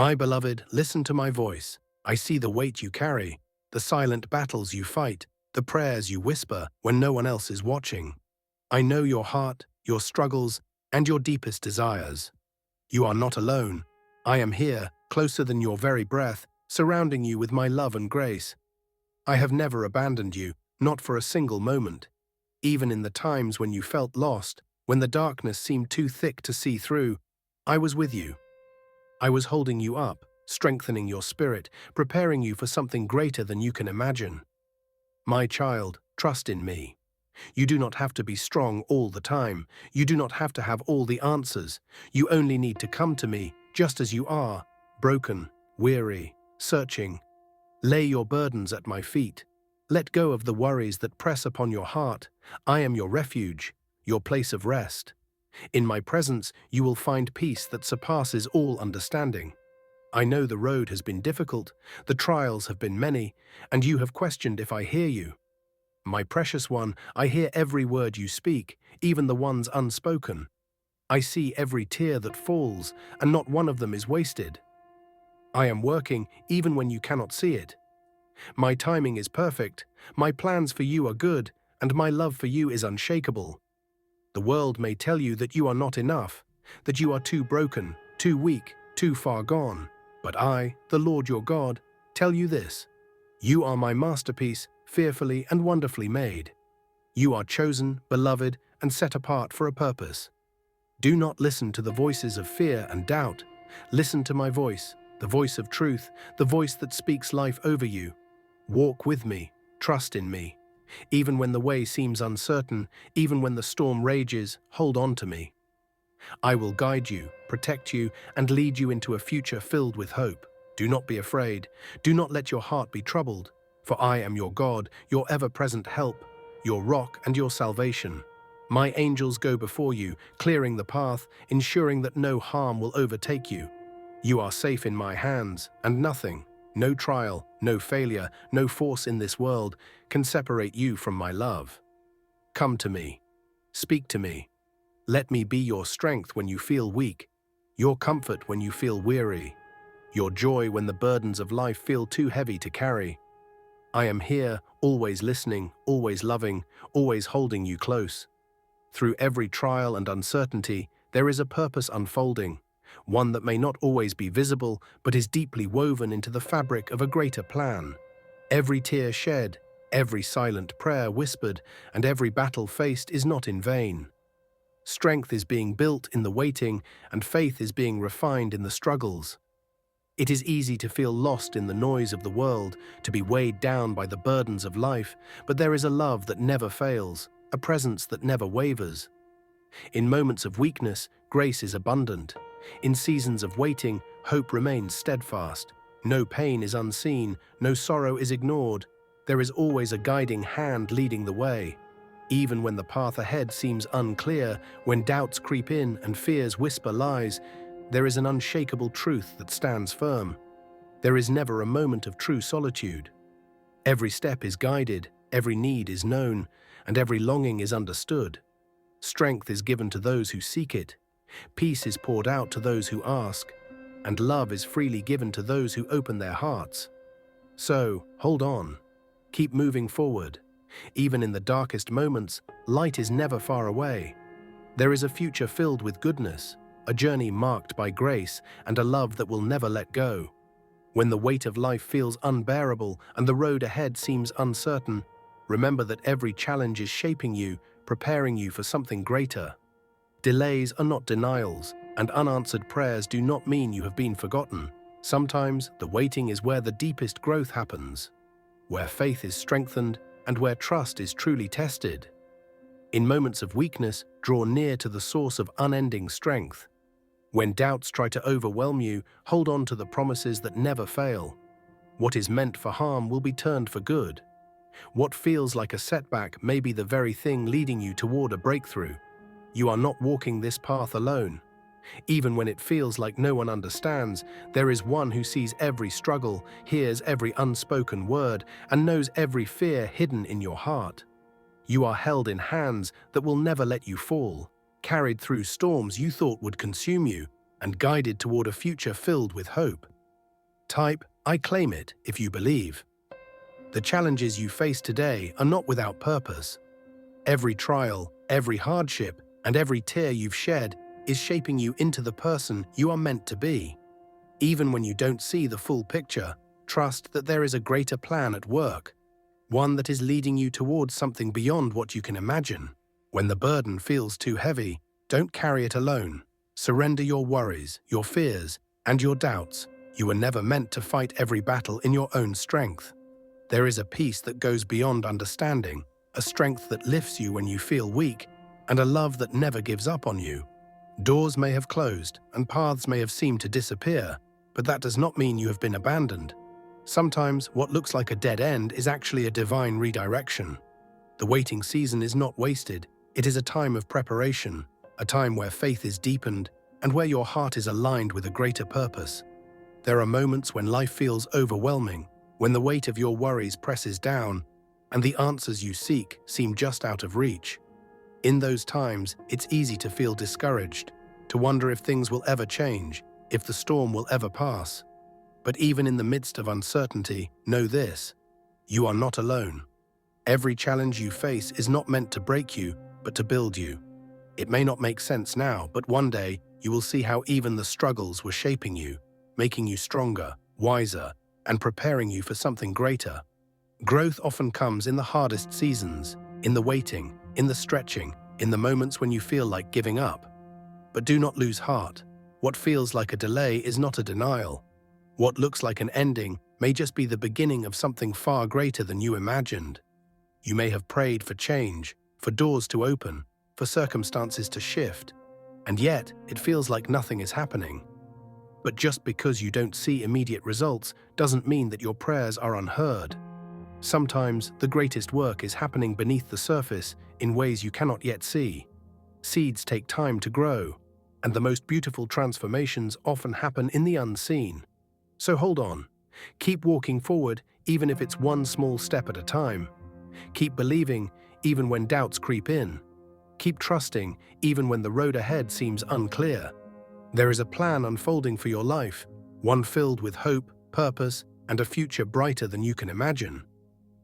My beloved, listen to my voice. I see the weight you carry, the silent battles you fight, the prayers you whisper when no one else is watching. I know your heart, your struggles, and your deepest desires. You are not alone. I am here, closer than your very breath, surrounding you with my love and grace. I have never abandoned you, not for a single moment. Even in the times when you felt lost, when the darkness seemed too thick to see through, I was with you. I was holding you up, strengthening your spirit, preparing you for something greater than you can imagine. My child, trust in me. You do not have to be strong all the time. You do not have to have all the answers. You only need to come to me, just as you are, broken, weary, searching. Lay your burdens at my feet. Let go of the worries that press upon your heart. I am your refuge, your place of rest. In my presence, you will find peace that surpasses all understanding. I know the road has been difficult, the trials have been many, and you have questioned if I hear you. My precious one, I hear every word you speak, even the ones unspoken. I see every tear that falls, and not one of them is wasted. I am working even when you cannot see it. My timing is perfect, my plans for you are good, and my love for you is unshakable. The world may tell you that you are not enough, that you are too broken, too weak, too far gone. But I, the Lord your God, tell you this: you are my masterpiece, fearfully and wonderfully made. You are chosen, beloved, and set apart for a purpose. Do not listen to the voices of fear and doubt. Listen to my voice, the voice of truth, the voice that speaks life over you. Walk with me, trust in me. Even when the way seems uncertain, even when the storm rages, hold on to me. I will guide you, protect you, and lead you into a future filled with hope. Do not be afraid. Do not let your heart be troubled. For I am your God, your ever-present help, your rock and your salvation. My angels go before you, clearing the path, ensuring that no harm will overtake you. You are safe in my hands, and nothing, no trial, no failure, no force in this world can separate you from my love. Come to me. Speak to me. Let me be your strength when you feel weak, your comfort when you feel weary, your joy when the burdens of life feel too heavy to carry. I am here, always listening, always loving, always holding you close. Through every trial and uncertainty, there is a purpose unfolding, one that may not always be visible, but is deeply woven into the fabric of a greater plan. Every tear shed, every silent prayer whispered, and every battle faced is not in vain. Strength is being built in the waiting, and faith is being refined in the struggles. It is easy to feel lost in the noise of the world, to be weighed down by the burdens of life, but there is a love that never fails, a presence that never wavers. In moments of weakness, grace is abundant. In seasons of waiting, hope remains steadfast. No pain is unseen, no sorrow is ignored. There is always a guiding hand leading the way. Even when the path ahead seems unclear, when doubts creep in and fears whisper lies, there is an unshakable truth that stands firm. There is never a moment of true solitude. Every step is guided, every need is known, and every longing is understood. Strength is given to those who seek it. Peace is poured out to those who ask, and love is freely given to those who open their hearts. So, hold on. Keep moving forward. Even in the darkest moments, light is never far away. There is a future filled with goodness, a journey marked by grace, and a love that will never let go. When the weight of life feels unbearable and the road ahead seems uncertain, remember that every challenge is shaping you, preparing you for something greater. Delays are not denials, and unanswered prayers do not mean you have been forgotten. Sometimes the waiting is where the deepest growth happens, where faith is strengthened, and where trust is truly tested. In moments of weakness, draw near to the source of unending strength. When doubts try to overwhelm you, hold on to the promises that never fail. What is meant for harm will be turned for good. What feels like a setback may be the very thing leading you toward a breakthrough. You are not walking this path alone. Even when it feels like no one understands, there is one who sees every struggle, hears every unspoken word, and knows every fear hidden in your heart. You are held in hands that will never let you fall, carried through storms you thought would consume you, and guided toward a future filled with hope. Type, "I claim it," if you believe. The challenges you face today are not without purpose. Every trial, every hardship, and every tear you've shed is shaping you into the person you are meant to be. Even when you don't see the full picture, trust that there is a greater plan at work, one that is leading you towards something beyond what you can imagine. When the burden feels too heavy, don't carry it alone. Surrender your worries, your fears, and your doubts. You were never meant to fight every battle in your own strength. There is a peace that goes beyond understanding, a strength that lifts you when you feel weak, and a love that never gives up on you. Doors may have closed, and paths may have seemed to disappear, but that does not mean you have been abandoned. Sometimes what looks like a dead end is actually a divine redirection. The waiting season is not wasted. It is a time of preparation, a time where faith is deepened and where your heart is aligned with a greater purpose. There are moments when life feels overwhelming, when the weight of your worries presses down and the answers you seek seem just out of reach. In those times, it's easy to feel discouraged, to wonder if things will ever change, if the storm will ever pass. But even in the midst of uncertainty, know this: you are not alone. Every challenge you face is not meant to break you, but to build you. It may not make sense now, but one day you will see how even the struggles were shaping you, making you stronger, wiser, and preparing you for something greater. Growth often comes in the hardest seasons, in the waiting, in the stretching, in the moments when you feel like giving up. But do not lose heart. What feels like a delay is not a denial. What looks like an ending may just be the beginning of something far greater than you imagined. You may have prayed for change, for doors to open, for circumstances to shift, and yet it feels like nothing is happening. But just because you don't see immediate results doesn't mean that your prayers are unheard. Sometimes the greatest work is happening beneath the surface in ways you cannot yet see. Seeds take time to grow, and the most beautiful transformations often happen in the unseen. So hold on. Keep walking forward, even if it's one small step at a time. Keep believing, even when doubts creep in. Keep trusting, even when the road ahead seems unclear. There is a plan unfolding for your life, one filled with hope, purpose, and a future brighter than you can imagine.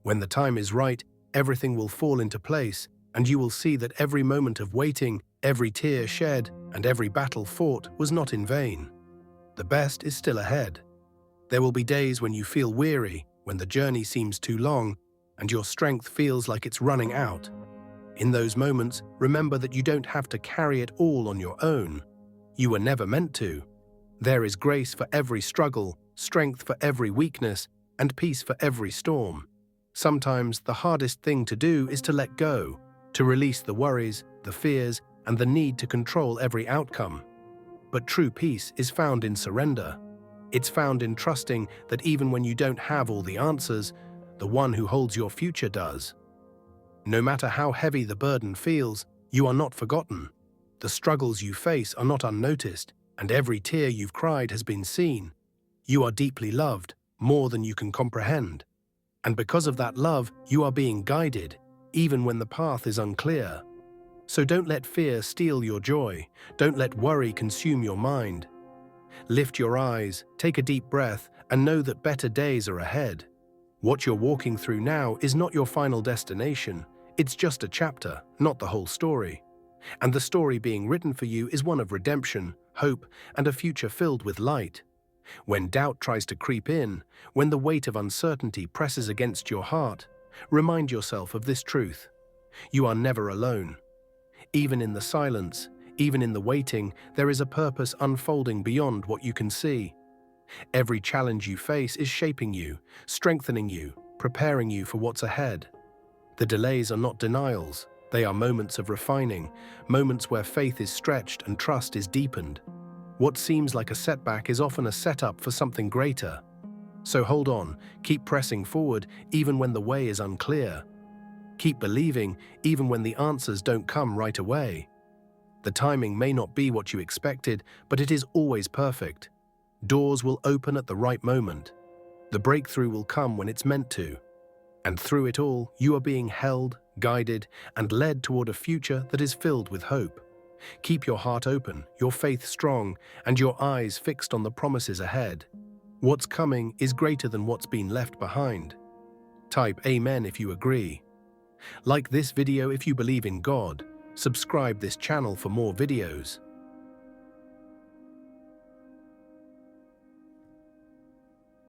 When the time is right, everything will fall into place, and you will see that every moment of waiting, every tear shed, and every battle fought was not in vain. The best is still ahead. There will be days when you feel weary, when the journey seems too long, and your strength feels like it's running out. In those moments, remember that you don't have to carry it all on your own. You were never meant to. There is grace for every struggle, strength for every weakness, and peace for every storm. Sometimes the hardest thing to do is to let go, to release the worries, the fears, and the need to control every outcome. But true peace is found in surrender. It's found in trusting that even when you don't have all the answers, the one who holds your future does. No matter how heavy the burden feels, you are not forgotten. The struggles you face are not unnoticed, and every tear you've cried has been seen. You are deeply loved, more than you can comprehend. And because of that love, you are being guided, even when the path is unclear. So don't let fear steal your joy. Don't let worry consume your mind. Lift your eyes, take a deep breath, and know that better days are ahead. What you're walking through now is not your final destination. It's just a chapter, not the whole story. And the story being written for you is one of redemption, hope, and a future filled with light. When doubt tries to creep in, when the weight of uncertainty presses against your heart, remind yourself of this truth: you are never alone. Even in the silence, even in the waiting, there is a purpose unfolding beyond what you can see. Every challenge you face is shaping you, strengthening you, preparing you for what's ahead. The delays are not denials. They are moments of refining, moments where faith is stretched and trust is deepened. What seems like a setback is often a setup for something greater. So hold on, keep pressing forward even when the way is unclear. Keep believing even when the answers don't come right away. The timing may not be what you expected, but it is always perfect. Doors will open at the right moment. The breakthrough will come when it's meant to. And through it all, you are being held, guided, and led toward a future that is filled with hope. Keep your heart open, your faith strong, and your eyes fixed on the promises ahead. What's coming is greater than what's been left behind. Type Amen if you agree. Like this video if you believe in God. Subscribe this channel for more videos.